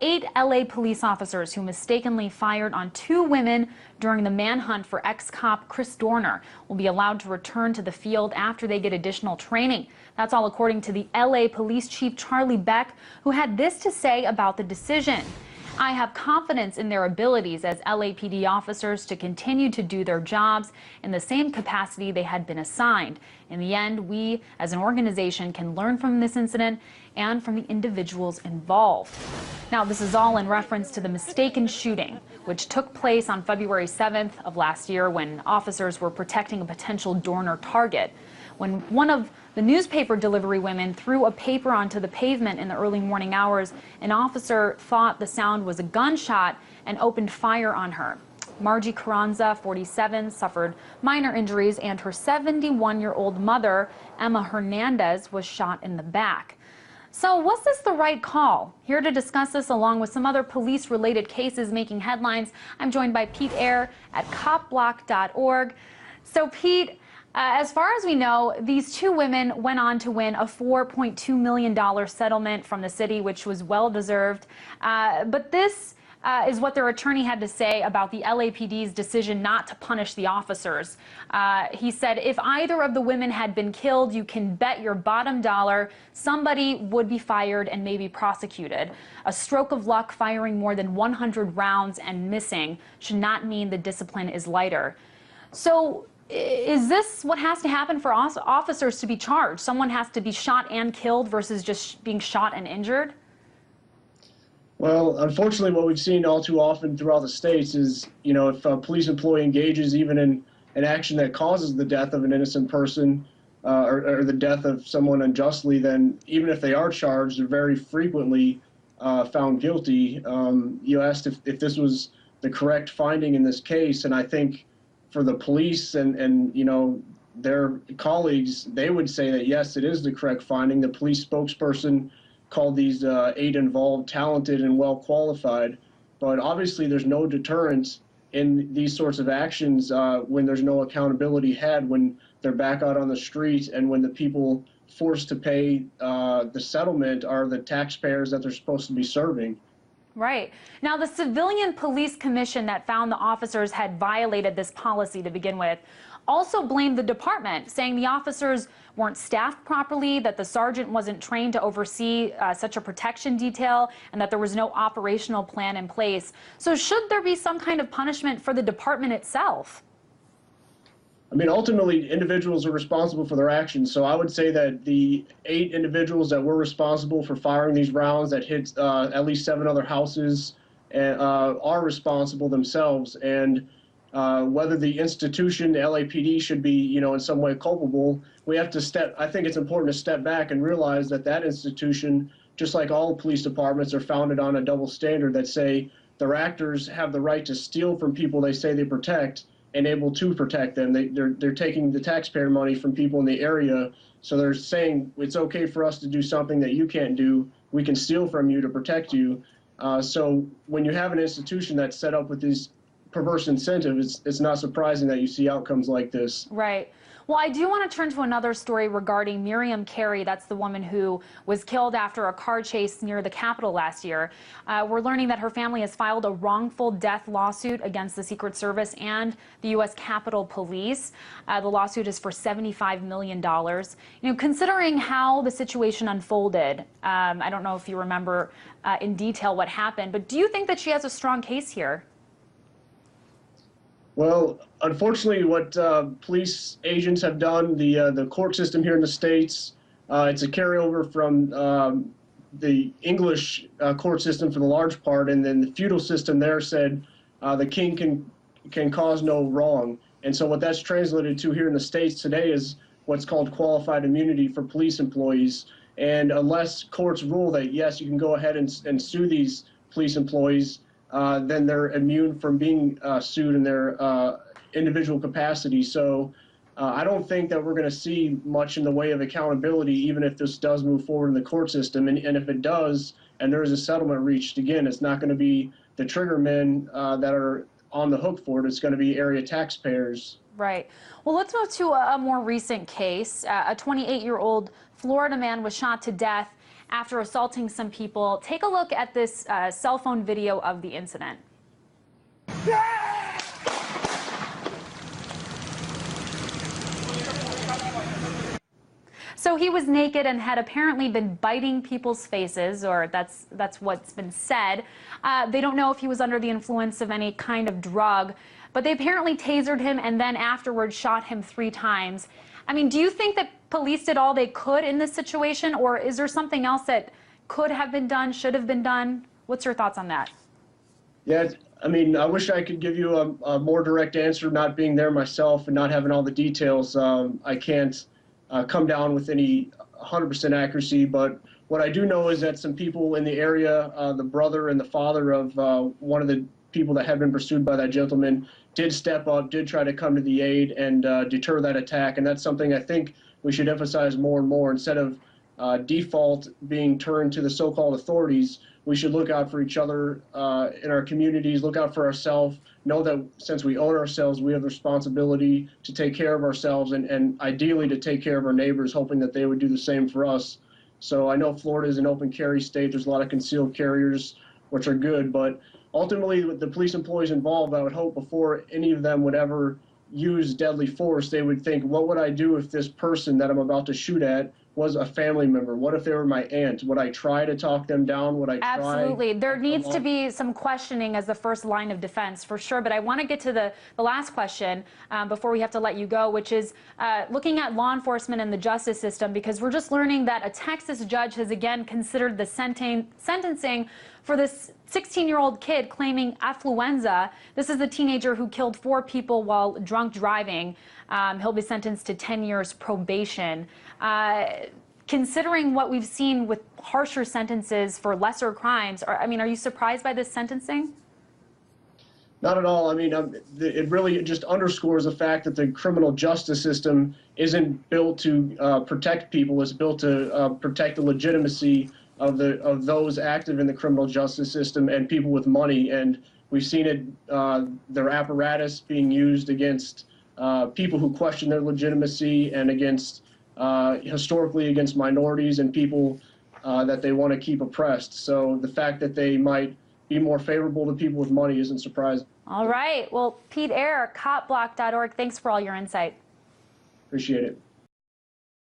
8 LA police officers who mistakenly fired on 2 women during the manhunt for ex-cop Chris Dorner will be allowed to return to the field after they get additional training. That's all according to the LA Police Chief Charlie Beck, who had this to say about the decision. I have confidence in their abilities as LAPD officers to continue to do their jobs in the same capacity they had been assigned. In the end, we as an organization can learn from this incident and from the individuals involved. Now, this is all in reference to the mistaken shooting, which took place on February 7th of last year when officers were protecting a potential Dorner target. When one of the newspaper delivery women threw a paper onto the pavement in the early morning hours, an officer thought the sound was a gunshot and opened fire on her. Margie Carranza, 47, suffered minor injuries, and her 71-year-old mother, Emma Hernandez, was shot in the back. So was this the right call? Here to discuss this along with some other police-related cases making headlines, I'm joined by Pete Eyre at copblock.org. So Pete, as far as we know, these 2 women went on to win a $4.2 million settlement from the city, which was well-deserved. But this is what their attorney had to say about the LAPD's decision not to punish the officers. He said, if either of the women had been killed, you can bet your bottom dollar somebody would be fired and maybe prosecuted. A stroke of luck firing more than 100 rounds and missing should not mean the discipline is lighter. So is this what has to happen for officers to be charged? Someone has to be shot and killed versus just being shot and injured? Well, unfortunately, what we've seen all too often throughout the states is, if a police employee engages even in an action that causes the death of an innocent person or the death of someone unjustly, then even if they are charged, they're very frequently found guilty. You asked if this was the correct finding in this case, and I think for the police and their colleagues, they would say that yes, it is the correct finding. The police spokesperson called these 8 involved talented and well qualified, but obviously there's no deterrent in these sorts of actions when there's no accountability had, when they're back out on the street, and when the people forced to pay the settlement are the taxpayers that they're supposed to be serving. Right. Now, the Civilian Police Commission that found the officers had violated this policy to begin with also blamed the department, saying the officers weren't staffed properly, that the sergeant wasn't trained to oversee such a protection detail, and that there was no operational plan in place. So should there be some kind of punishment for the department itself? I mean, ultimately, individuals are responsible for their actions. So I would say that the 8 individuals that were responsible for firing these rounds that hit at least 7 other houses are responsible themselves. And whether the institution, the LAPD, should be, in some way culpable, we have to I think it's important to step back and realize that that institution, just like all police departments, are founded on a double standard that say their actors have the right to steal from people they say they protect and able to protect them. They're taking the taxpayer money from people in the area, so they're saying it's okay for us to do something that you can't do. We can steal from you to protect you. So when you have an institution that's set up with these perverse incentives, it's not surprising that you see outcomes like this. Right. Well, I do want to turn to another story regarding Miriam Carey. That's the woman who was killed after a car chase near the Capitol last year. We're learning that her family has filed a wrongful death lawsuit against the Secret Service and the U.S. Capitol Police. The lawsuit is for $75 million. Considering how the situation unfolded, I don't know if you remember in detail what happened, but do you think that she has a strong case here? Well, unfortunately, what police agents have done, the court system here in the States, it's a carryover from the English court system for the large part, and then the feudal system there said the king can cause no wrong. And so what that's translated to here in the States today is what's called qualified immunity for police employees. And unless courts rule that, yes, you can go ahead and sue these police employees, then they're immune from being sued in their individual capacity. So I don't think that we're going to see much in the way of accountability, even if this does move forward in the court system. And if it does, and there is a settlement reached, again, it's not going to be the trigger men that are on the hook for it. It's going to be area taxpayers. Right. Well, let's move to a more recent case. A 28-year-old Florida man was shot to death after assaulting some people. Take a look at this cell phone video of the incident. So he was naked and had apparently been biting people's faces, or that's what's been said. They don't know if he was under the influence of any kind of drug, but they apparently tasered him and then afterwards shot him 3 times. I mean, do you think that police did all they could in this situation, or is there something else that could have been done, should have been done? What's your thoughts on that? Yeah, I mean, I wish I could give you a more direct answer, not being there myself and not having all the details. I can't come down with any 100% accuracy, but what I do know is that some people in the area, the brother and the father of one of the people that had been pursued by that gentleman, did step up, did try to come to the aid and deter that attack, and that's something I think we should emphasize more and more. Instead of default being turned to the so-called authorities, we should look out for each other in our communities, look out for ourselves, know that since we own ourselves, we have the responsibility to take care of ourselves and ideally to take care of our neighbors, hoping that they would do the same for us. So I know Florida is an open carry state. There's a lot of concealed carriers, which are good, but ultimately with the police employees involved, I would hope before any of them would ever use deadly force, they would think, what would I do if this person that I'm about to shoot at was a family member? What if they were my aunt? Would I try to talk them down? Would I try? Absolutely. There needs to be some questioning as the first line of defense, for sure. But I want to get to the last question before we have to let you go, which is looking at law enforcement and the justice system, because we're just learning that a Texas judge has again considered the sentencing for this 16-year-old kid claiming affluenza. This is the teenager who killed 4 people while drunk driving. He'll be sentenced to 10 years probation. Considering what we've seen with harsher sentences for lesser crimes, are you surprised by this sentencing? Not at all. I mean, it really just underscores the fact that the criminal justice system isn't built to protect people. It's built to protect the legitimacy of those active in the criminal justice system and people with money. And we've seen it, their apparatus being used against people who question their legitimacy and against historically against minorities and people that they want to keep oppressed. So the fact that they might be more favorable to people with money isn't surprising. All right. Well, Pete Eyre, copblock.org, thanks for all your insight. Appreciate it.